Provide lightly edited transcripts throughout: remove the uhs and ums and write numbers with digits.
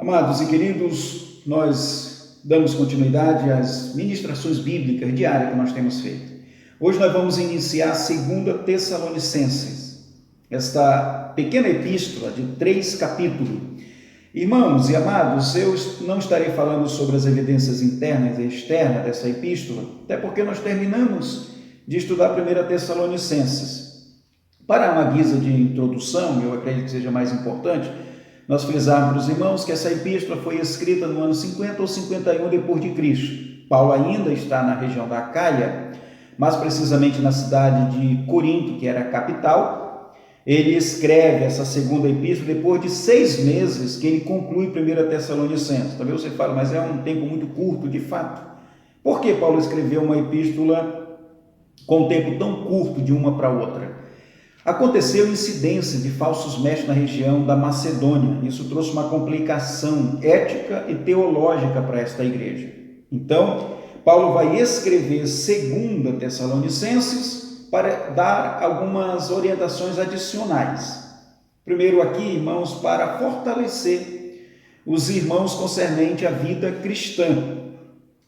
Amados e queridos, nós damos continuidade às ministrações bíblicas diárias que nós temos feito. Hoje nós vamos iniciar a 2 Tessalonicenses, esta pequena epístola de 3 capítulos. Irmãos e amados, eu não estarei falando sobre as evidências internas e externas dessa epístola, até porque nós terminamos de estudar 1 Tessalonicenses. Para uma guisa de introdução, eu acredito que seja mais importante, nós frisarmos para os irmãos que essa epístola foi escrita no ano 50 ou 51 depois de Cristo. Paulo ainda está na região da Acaia, mais precisamente na cidade de Corinto, que era a capital. Ele escreve essa segunda epístola depois de 6 meses que ele conclui 1 Tessalonicenses. Talvez você fale, mas é um tempo muito curto, de fato. Por que Paulo escreveu uma epístola com um tempo tão curto de uma para outra? Aconteceu incidência de falsos mestres na região da Macedônia. Isso trouxe uma complicação ética e teológica para esta igreja. Então, Paulo vai escrever 2 Tessalonicenses para dar algumas orientações adicionais. Primeiro aqui, irmãos, para fortalecer os irmãos concernente à vida cristã.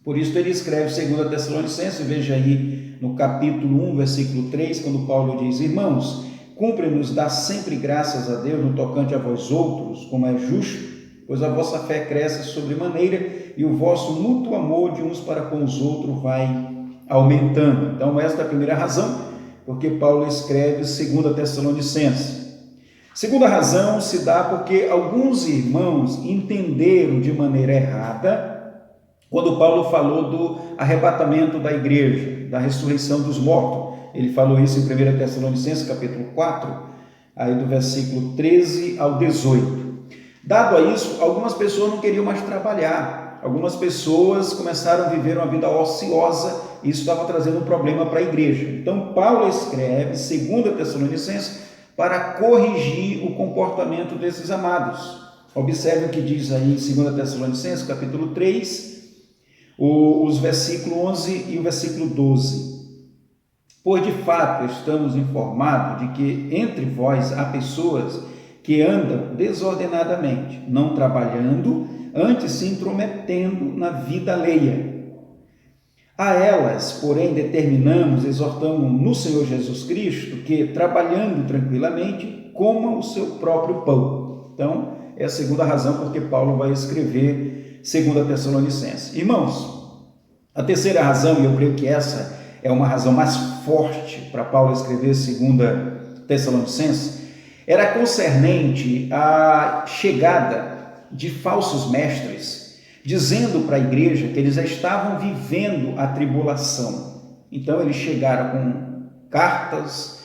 Por isso ele escreve 2 Tessalonicenses, veja aí no capítulo 1, versículo 3, quando Paulo diz: Irmãos, cumpre-nos dar sempre graças a Deus no tocante a vós outros, como é justo, pois a vossa fé cresce sobremaneira e o vosso mútuo amor de uns para com os outros vai aumentando. Então esta é a primeira razão, porque Paulo escreve 2 Tessalonicenses. Segunda razão se dá porque alguns irmãos entenderam de maneira errada quando Paulo falou do arrebatamento da igreja, da ressurreição dos mortos. Ele falou isso em 1 Tessalonicenses, capítulo 4, aí do versículo 13 ao 18. Dado a isso, algumas pessoas não queriam mais trabalhar. Algumas pessoas começaram a viver uma vida ociosa e isso estava trazendo um problema para a igreja. Então, Paulo escreve 2 Tessalonicenses para corrigir o comportamento desses amados. Observe o que diz aí em 2 Tessalonicenses, capítulo 3, os versículos 11 e o versículo 12. Pois de fato estamos informados de que entre vós há pessoas que andam desordenadamente, não trabalhando, antes se intrometendo na vida alheia. A elas, porém, determinamos, exortamos no Senhor Jesus Cristo, que trabalhando tranquilamente, comam o seu próprio pão. Então, é a segunda razão porque Paulo vai escrever 2 Tessalonicenses. Irmãos, a terceira razão, e eu creio que essa é uma razão mais forte para Paulo escrever 2 Tessalonicenses, era concernente à chegada de falsos mestres, dizendo para a igreja que eles já estavam vivendo a tribulação. Então eles chegaram com cartas,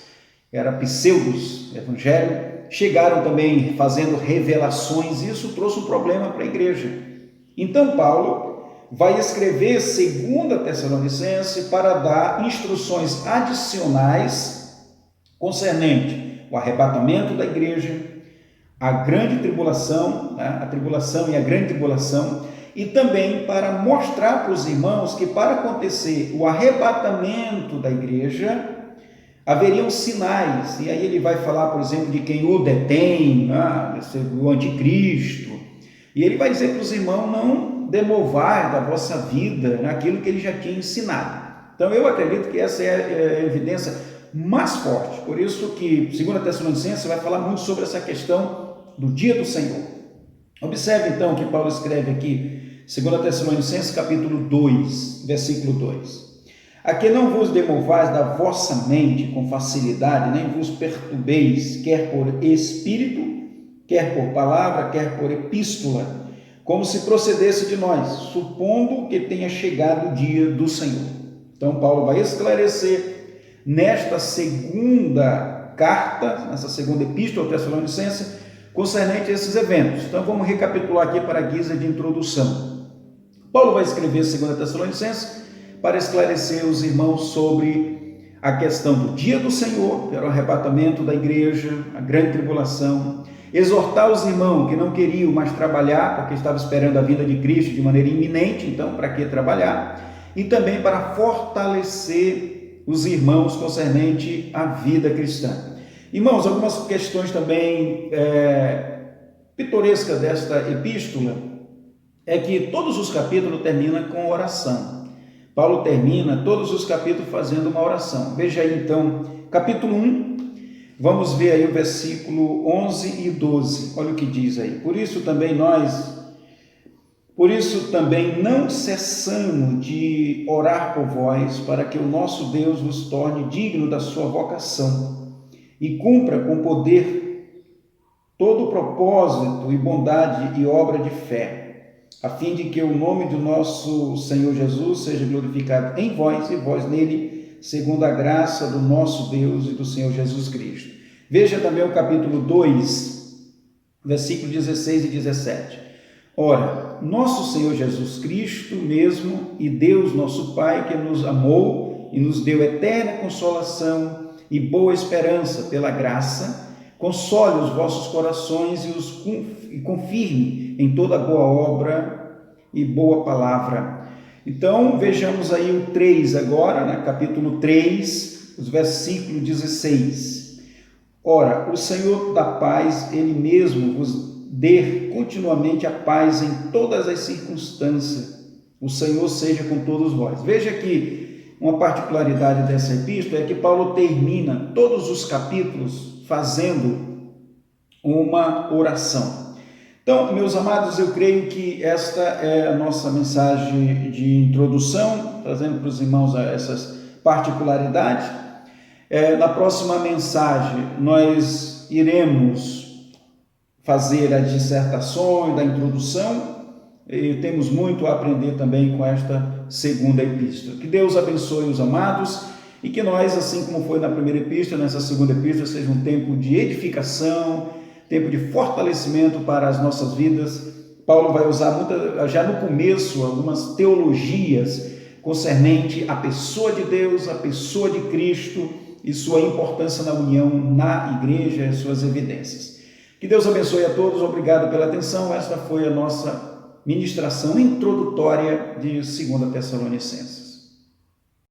era pseudos evangelho, chegaram também fazendo revelações, e isso trouxe um problema para a igreja. Então Paulo vai escrever 2 Tessalonicenses para dar instruções adicionais concernente o arrebatamento da igreja, a grande tribulação, a tribulação e a grande tribulação, e também para mostrar para os irmãos que para acontecer o arrebatamento da igreja, haveriam sinais, e aí ele vai falar, por exemplo, de quem o detém, o anticristo, e ele vai dizer para os irmãos não demovar da vossa vida aquilo que ele já tinha ensinado. Então eu acredito que essa é a evidência mais forte, por isso que 2 Tessalonicenses vai falar muito sobre essa questão do dia do Senhor. Observe então que Paulo escreve aqui, 2 Tessalonicenses capítulo 2, versículo 2. A que não vos demovais da vossa mente com facilidade, nem vos perturbeis, quer por espírito, quer por palavra, quer por epístola, como se procedesse de nós, supondo que tenha chegado o dia do Senhor. Então Paulo vai esclarecer nesta segunda carta, nessa segunda epístola ao Tessalonicenses, concernente a esses eventos. Então vamos recapitular aqui para a guisa de introdução. Paulo vai escrever 2 Tessalonicenses para esclarecer os irmãos sobre a questão do dia do Senhor, que era o arrebatamento da igreja, a grande tribulação, exortar os irmãos que não queriam mais trabalhar, porque estavam esperando a vinda de Cristo de maneira iminente, então para que trabalhar? E também para fortalecer os irmãos concernente à vida cristã. Irmãos, algumas questões também pitoresca desta epístola é que todos os capítulos terminam com oração. Paulo termina todos os capítulos fazendo uma oração. Veja aí então, capítulo 1, vamos ver aí o versículo 11 e 12. Olha o que diz aí. Por isso também não cessamos de orar por vós, para que o nosso Deus vos torne digno da sua vocação e cumpra com poder todo o propósito e bondade e obra de fé, a fim de que o nome do nosso Senhor Jesus seja glorificado em vós e vós nele, segundo a graça do nosso Deus e do Senhor Jesus Cristo. Veja também o capítulo 2, versículos 16 e 17. Ora, nosso Senhor Jesus Cristo mesmo e Deus nosso Pai, que nos amou e nos deu eterna consolação e boa esperança pela graça, console os vossos corações e confirme em toda boa obra e boa palavra. Então, vejamos aí o 3 agora, né? Capítulo 3, os versículos 16. Ora, o Senhor da paz, Ele mesmo vos dê continuamente a paz em todas as circunstâncias. O Senhor seja com todos vós. Veja que uma particularidade dessa epístola é que Paulo termina todos os capítulos fazendo uma oração. Então, meus amados, eu creio que esta é a nossa mensagem de introdução, trazendo para os irmãos essas particularidades. Na próxima mensagem, nós iremos fazer as dissertações da introdução e temos muito a aprender também com esta segunda epístola. Que Deus abençoe os amados e que nós, assim como foi na primeira epístola, nessa segunda epístola, seja um tempo de edificação, tempo de fortalecimento para as nossas vidas. Paulo vai usar já no começo algumas teologias concernente à pessoa de Deus, à pessoa de Cristo e sua importância na união na igreja e suas evidências. Que Deus abençoe a todos, obrigado pela atenção. Esta foi a nossa ministração introdutória de 2 Tessalonicenses.